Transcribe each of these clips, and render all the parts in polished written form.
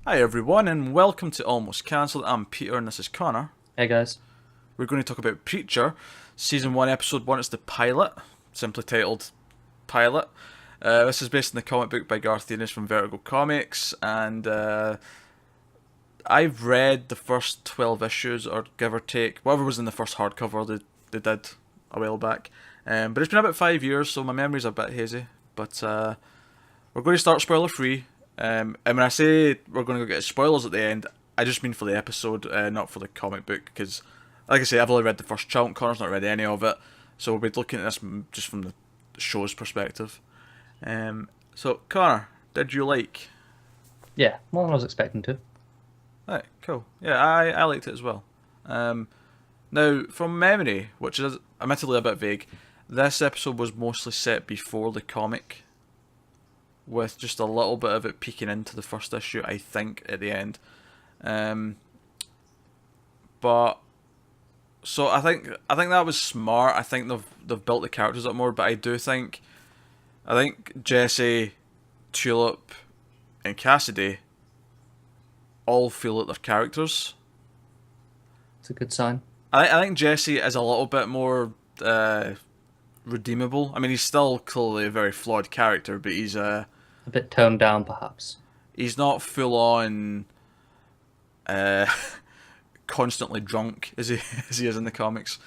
Hi everyone and welcome to Almost Cancelled. I'm Peter and this is Connor. Hey guys. We're going to talk about Preacher, Season 1, Episode 1. It's the pilot, simply titled Pilot. This is based on the comic book by Garth Ennis from Vertigo Comics, and I've read the first 12 issues, or give or take, whatever was in the first hardcover they did a while back. But it's been about 5 years, so my memory's a bit hazy. But we're going to start spoiler free. And when I say we're going to go get spoilers at the end, I just mean for the episode, not for the comic book, because, like I say, I've only read the first chunk, Connor's not read any of it, so we'll be looking at this just from the show's perspective. So, Connor, did you like? Yeah, more than I was expecting to. Right, cool. Yeah, I liked it as well. Now, from memory, which is admittedly a bit vague, this episode was mostly set before the comic, with just a little bit of it peeking into the first issue, I think, at the end. But so I think that was smart. I think they've built the characters up more, but I think Jesse, Tulip, and Cassidy all feel like they're characters. It's a good sign. I think Jesse is a little bit more redeemable. I mean, he's still clearly a very flawed character, but he's A bit toned down, perhaps. he's not full on constantly drunk as he as he is in the comics.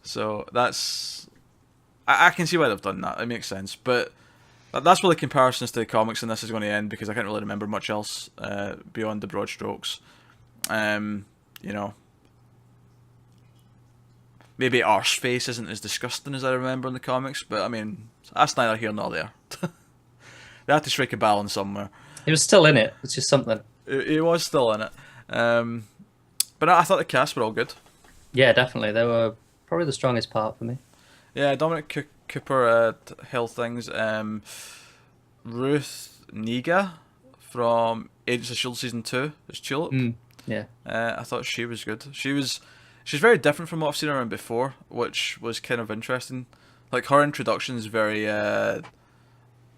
So that's I can see why they've done that. It makes sense, but that's where the comparisons to the comics and this is going to end because I can't really remember much else beyond the broad strokes. You know, maybe Arseface isn't as disgusting as I remember in the comics, but I mean that's neither here nor there. They had to strike a balance somewhere. He was still in it, which is something. He was still in it. But I thought the cast were all good. Yeah, definitely. They were probably the strongest part for me. Yeah, Dominic Cooper held things. Ruth Negga from Agents of S.H.I.E.L.D. Season 2 is Tulip. Yeah. I thought she was good. She's very different from what I've seen her in before, which was kind of interesting. Like, her introduction is very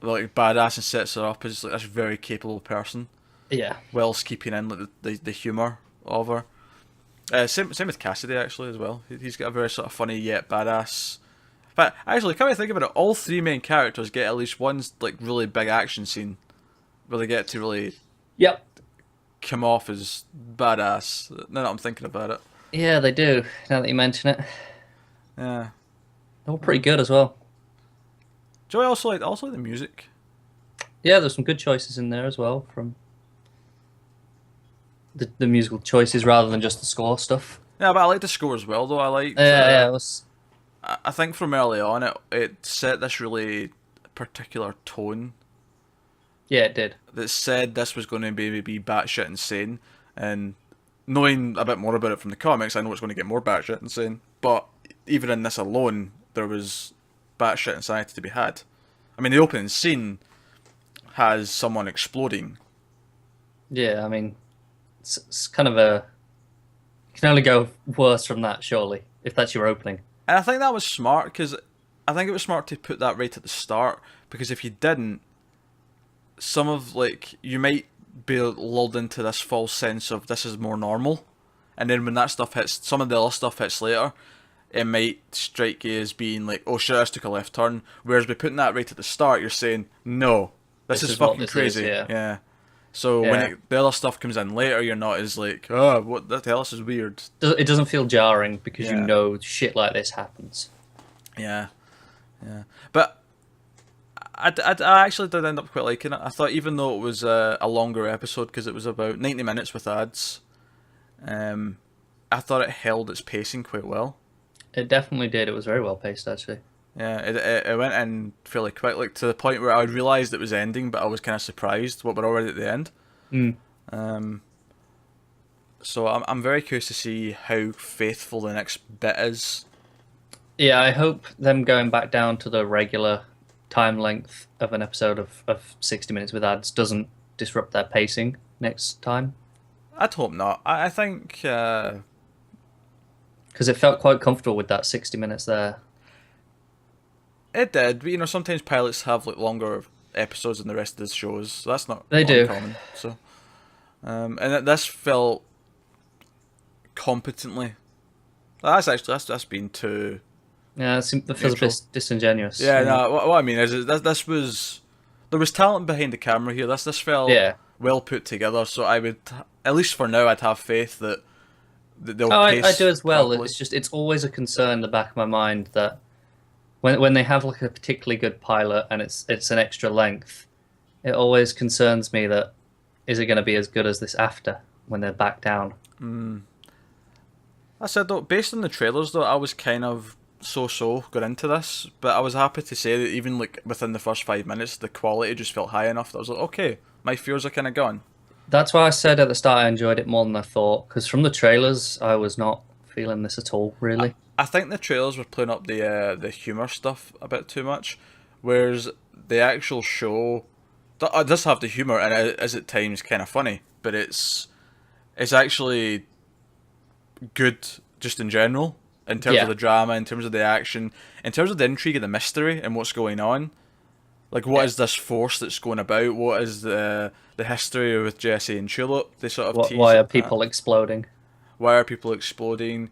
like badass and sets her up as like this very capable person, Yeah. whilst keeping in like the humour of her. Same with Cassidy actually as well. He's got a very sort of funny yet badass. But actually, come to think about it, all three main characters get at least one like really big action scene where they get to really Yep. come off as badass. Now that I'm thinking about it, Yeah, they do, now that you mention it. yeah. They were pretty good as well. Joey also like the music. Yeah, there's some good choices in there as well from the musical choices rather than just the score stuff. Yeah, but I like the score as well though. I like. Yeah, it was. I think from early on it set this really particular tone Yeah, it did. that said this was going to be batshit insane, and knowing a bit more about it from the comics, I know it's going to get more batshit insane. But even in this alone, there was batshit insanity to be had. I mean, the opening scene has someone exploding. Yeah, I mean, it's kind of a. You can only go worse from that, surely, if that's your opening. And I think that was smart, because I think it was smart to put that right at the start, because if you didn't, some of, like, you might be lulled into this false sense of this is more normal, and then when that stuff hits, some of the other stuff hits later, it might strike you as being like, oh shit, I just took a left turn, whereas by putting that right at the start, you're saying, no, this is what fucking this crazy. is, yeah. So Yeah. when the other stuff comes in later, you're not as like, oh, what the hell, this is weird. It doesn't feel jarring because Yeah. you know shit like this happens. Yeah, yeah. But I actually did end up quite liking it. I thought even though it was a longer episode, because it was about 90 minutes with ads, I thought it held its pacing quite well. It definitely did. It was very well paced, actually. Yeah, it went in fairly quick, like to the point where I realised it was ending, but I was kind of surprised what we're already at the end. Mm. So I'm very curious to see how faithful the next bit is. Yeah, I hope them going back down to the regular time length of an episode of 60 minutes with ads doesn't disrupt their pacing next time. I'd hope not. I think Because it felt quite comfortable with that 60 minutes there. it did, but you know sometimes pilots have like longer episodes than the rest of the shows, so that's not They do. uncommon. So And this felt competently. That's been too Yeah, it feels a neutral. bit disingenuous. Yeah, Yeah. no. What I mean is this was there was talent behind the camera here. This felt Yeah. well put together. So I would, at least for now, I'd have faith that they'll Oh, I do pace as well. properly. It's always a concern in the back of my mind that when they have like a particularly good pilot and it's an extra length, it always concerns me that is it going to be as good as this after when they're back down? I said though, based on the trailers though, I was kind of so going into this, but I was happy to say that even like within the first 5 minutes, the quality just felt high enough that I was like, okay, my fears are kind of gone. That's why I said at the start I enjoyed it more than I thought because from the trailers I was not feeling this at all really. I think the trailers were playing up the humor stuff a bit too much, whereas the actual show it does have the humor and it is at times kind of funny, but it's actually good just in general in terms of Yeah, the drama, in terms of the action, in terms of the intrigue and the mystery and what's going on. Like, what yeah. is this force that's going about? What is the history with Jesse and Tulip? They sort of tease Why are that. people exploding? Why are people exploding?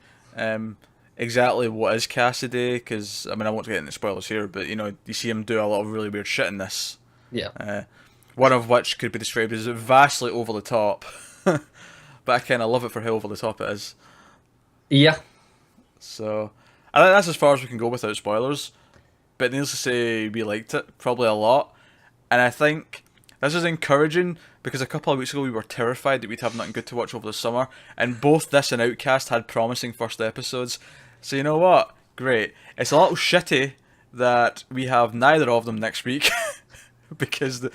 Exactly what is Cassidy? Because I mean, I won't get into spoilers here, but you know, you see him do a lot of really weird shit in this. Yeah. One of which could be described as vastly over the top, but I kind of love it for how over the top it is. Yeah. So I think that's as far as we can go without spoilers. But needless to say, we liked it probably a lot, and I think this is encouraging because a couple of weeks ago we were terrified that we'd have nothing good to watch over the summer, and both this and Outcast had promising first episodes. So you know what? Great. It's a little shitty that we have neither of them next week because this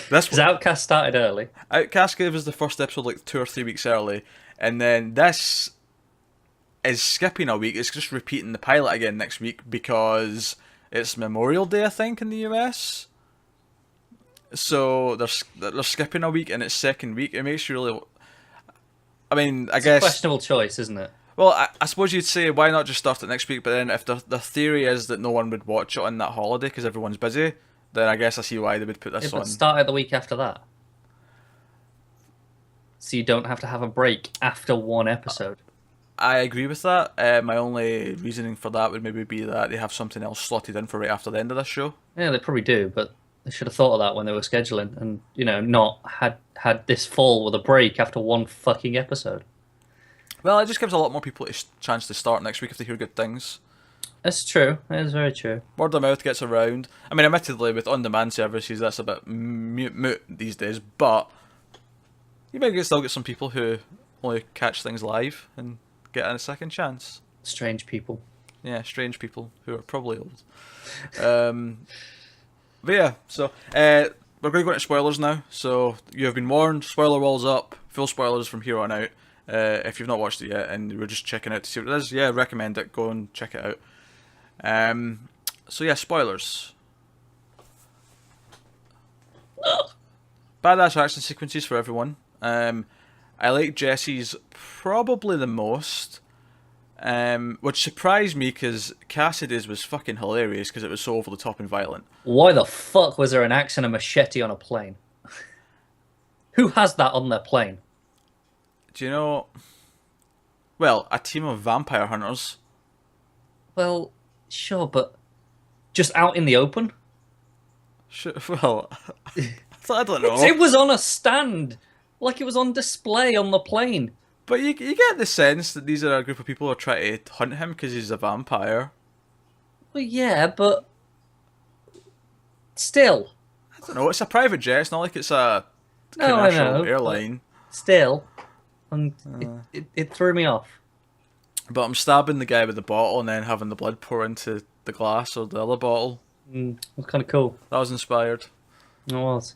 Because Outcast started early. Outcast gave us the first episode like 2 or 3 weeks early, and then this is skipping a week. It's just repeating the pilot again next week because it's Memorial Day, I think, in the US. So they're skipping a week in its second week. It makes you really. I mean, I It's guess. a questionable choice, isn't it? Well, I suppose you'd say why not just start it next week? But then if the theory is that no one would watch it on that holiday because everyone's busy, then I guess I see why they would put Yeah, this but on. start it the week after that. So you don't have to have a break after one episode. I agree with that. My only reasoning for that would maybe be that they have something else slotted in for right after the end of this show. Yeah, they probably do, but they should have thought of that when they were scheduling and, not had this fall with a break after one fucking episode. Well, it just gives a lot more people a chance to start next week if they hear good things. That's true. That is very true. Word of mouth gets around. I mean, admittedly, with on-demand services, that's a bit moot these days, but you might still get some people who only catch things live and get a second chance. Strange people. Yeah, strange people who are probably old. But yeah, so we're going to go into spoilers now. So you have been warned. Spoiler walls up. Full spoilers from here on out. If you've not watched it yet and we're just checking out to see what it is, yeah, recommend it. Go and check it out. So yeah, spoilers. Badass action sequences for everyone. I like Jesse's probably the most. Which surprised me because Cassidy's was fucking hilarious because it was so over the top and violent. Why the fuck was there an axe and a machete on a plane? Who has that on their plane? Do you know? Well, a team of vampire hunters. Well, sure, but just out in the open? Well, I don't know. It was on a stand. Like it was on display on the plane. But you get the sense that these are a group of people who are trying to hunt him because he's a vampire. Well, yeah, but still. I don't know. It's a private jet. It's not like it's a No, I commercial know. airline. Still. And it threw me off. But I'm stabbing the guy with the bottle and then having the blood pour into the glass or the other bottle. It was kind of cool. That was inspired. It was.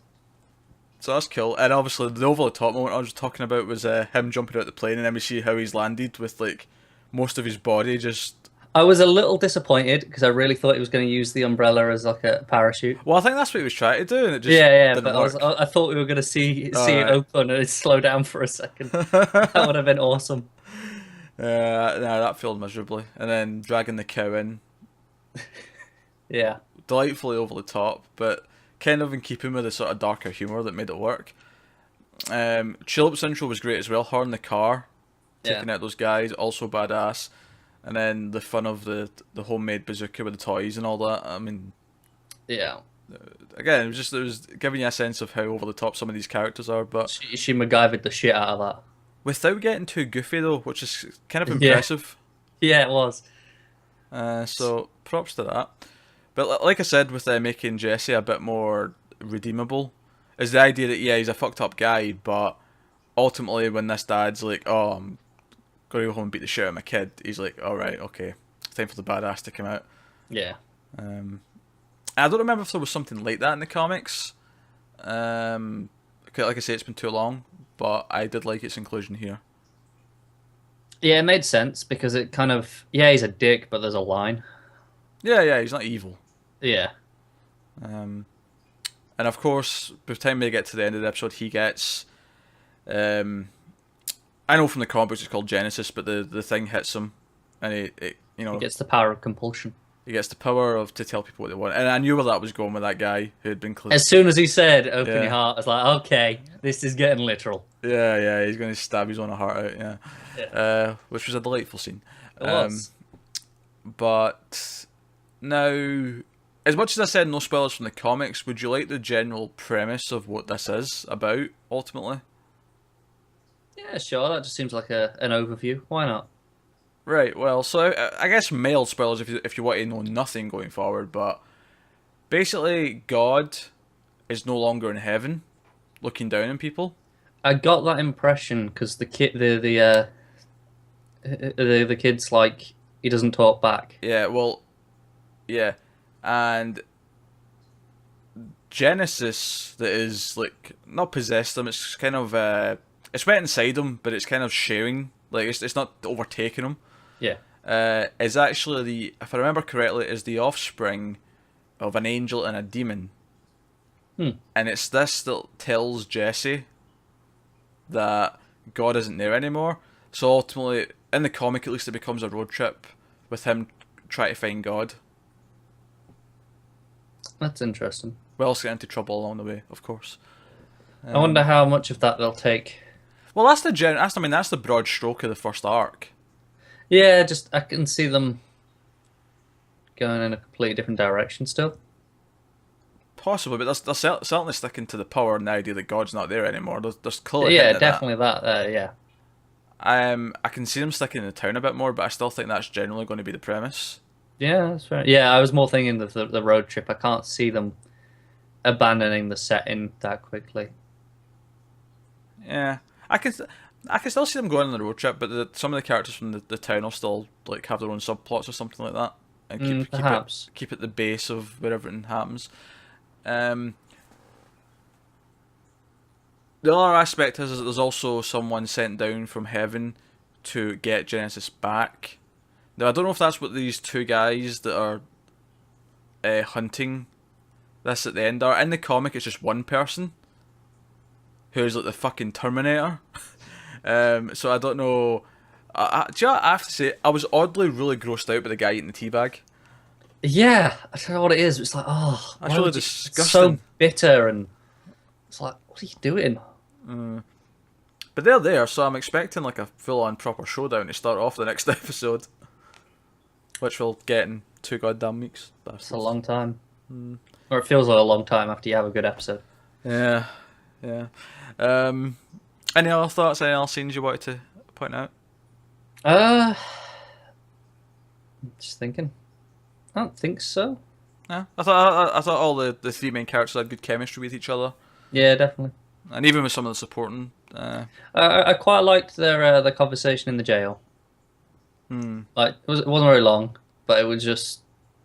So that's cool. And obviously the over the top moment I was talking about was him jumping out the plane and then we see how he's landed with like most of his body just... I was a little disappointed because I really thought he was going to use the umbrella as like a parachute. Well, I think that's what he was trying to do and it just Yeah, didn't but work. I thought we were going to see it Alright. open and it slow down for a second. That would have been awesome. No, that failed miserably. And then dragging the cow in. Yeah. Delightfully over the top, but kind of in keeping with the sort of darker humour that made it work. Chillup's intro was great as well. Her in the car, Yeah. taking out those guys, also badass. And then the fun of the homemade bazooka with the toys and all that. I mean, Yeah. again, it was giving you a sense of how over the top some of these characters are, but She MacGyvered the shit out of that. without getting too goofy though, which is kind of Yeah. impressive. Yeah, it was. So props to that. But like I said, with making Jesse a bit more redeemable, is the idea that yeah, he's a fucked up guy, but ultimately when this dad's like, oh, I'm gonna go home and beat the shit out of my kid, he's like, all right, okay, time for the badass to come out. Yeah. I don't remember if there was something like that in the comics. Like I say, it's been too long, but I did like its inclusion here. Yeah, it made sense because it kind of he's a dick, but there's a line. Yeah, he's not evil. Yeah. And of course, by the time they get to the end of the episode, he gets. I know from the comics it's called Genesis, but the thing hits him, and he Gets the power of compulsion. he gets the power of to tell people what they want. And I knew where that was going with that guy who had been. As soon as he said "open Yeah. your heart," I was like, "Okay, this is getting literal." Yeah, he's going to stab his own heart out. Yeah. Which was a delightful scene. It was. But now, as much as I said no spoilers from the comics, would you like the general premise of what this is about, ultimately? Yeah, sure. That just seems like an overview. Why not? Right, well, so I guess mild spoilers if you want to know nothing going forward, but basically God is no longer in heaven, looking down on people. I got that impression because the kid's like he doesn't talk back. Yeah, well, yeah, and Genesis that is like not possessed him. It's kind of it's went inside him, but it's kind of sharing. Like it's not overtaking him. Yeah. Is actually if I remember correctly, is the offspring of an angel and a demon. And it's this that tells Jesse that God isn't there anymore. So ultimately, in the comic at least, it becomes a road trip with him trying to find God. That's interesting. We also get into trouble along the way, of course. I wonder how much of that they'll take. Well, that's that's the broad stroke of the first arc. Yeah, just I can see them going in a completely different direction still. Possibly, but they're certainly sticking to the power and the idea that God's not there anymore. There's clearly Yeah, hinting at definitely that. Yeah. I can see them sticking in the town a bit more, but I still think that's generally going to be the premise. Yeah, that's right. Yeah, I was more thinking of the road trip. I can't see them abandoning the setting that quickly. Yeah, I can still see them going on the road trip, but some of the characters from the town will still like have their own subplots or something like that, and Perhaps. keep it the base of where everything happens. The other aspect is that there's also someone sent down from heaven to get Genesis back. Now I don't know if that's what these two guys that are hunting this at the end are. In the comic, it's just one person who's like the fucking Terminator. So I don't know. Do you know what I have to say? I was oddly really grossed out by the guy eating the teabag. Yeah, I don't know what it is. It's like, oh, That's why really would you- disgusting. It's so bitter, and it's like, what are you doing? But they're there, so I'm expecting like a full-on proper showdown to start off the next episode, which we'll get in 2 goddamn weeks. It's a long time, or it feels like a long time after you have a good episode. Yeah. Any other thoughts? Any other scenes you wanted to point out? Just thinking. I don't think so. Yeah, I thought all the 3 main characters had good chemistry with each other, Yeah, definitely. and even with some of the supporting. I quite liked their conversation in the jail. Like it wasn't very long, but it was just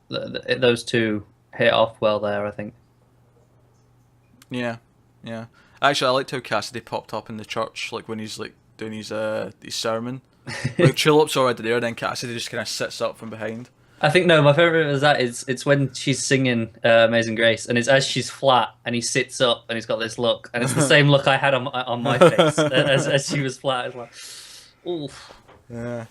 those two hit off well there. I think. Yeah. Actually, I liked how Cassidy popped up in the church, like when he's like doing his sermon. Like Chillup's already there, then Cassidy just kind of sits up from behind. I think no, my favorite was that it's when she's singing Amazing Grace, and it's as she's flat and he sits up and he's got this look, and it's the same look I had on my face as she was flat. It's like, oof. Yeah.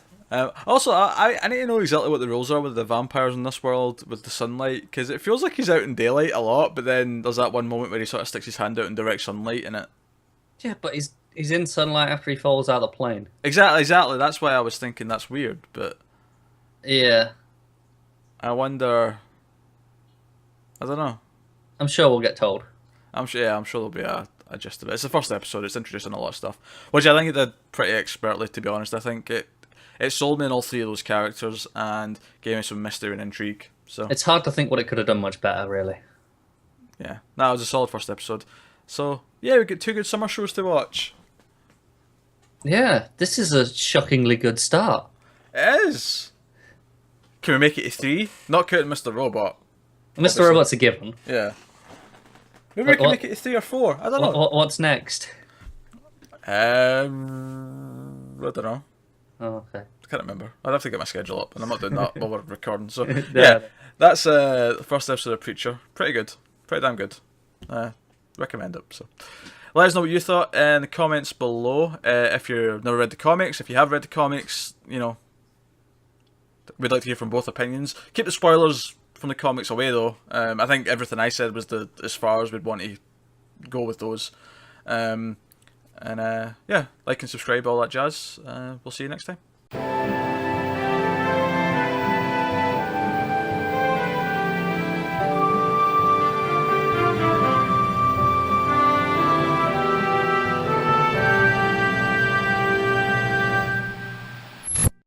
Also, I need to know exactly what the rules are with the vampires in this world with the sunlight, because it feels like he's out in daylight a lot, but then there's that one moment where he sort of sticks his hand out in direct sunlight in it. Yeah, but he's in sunlight after he falls out of the plane. Exactly. That's why I was thinking that's weird. But Yeah, I wonder. I don't know. I'm sure we'll get told. I'm sure. Yeah, I'm sure there'll be a gist of it. It's the first episode. It's introducing a lot of stuff, which I think it did pretty expertly. To be honest, I think it sold me in all three of those characters and gave me some mystery and intrigue. So It's hard to think what it could have done much better, really. yeah, that was a solid first episode. So yeah, we get two good summer shows to watch. Yeah, this is a shockingly good start. It is. Can we make it to three? Not counting Mr. Robot. Mr. Obviously. Robot's a given. Yeah. Maybe we can make it to 3 or 4. I don't know. What's next? I don't know. Oh, okay. I can't remember. I'd have to get my schedule up, and I'm not doing that while we're recording. So Yeah. yeah, that's the first episode of Preacher. Pretty good. Pretty damn good. Recommend it. So let us know what you thought in the comments below. If you've never read the comics, if you have read the comics, you know, we'd like to hear from both opinions. Keep the spoilers from the comics away, though. I think everything I said was as far as we'd want to go with those. Yeah, like and subscribe, all that jazz. We'll see you next time.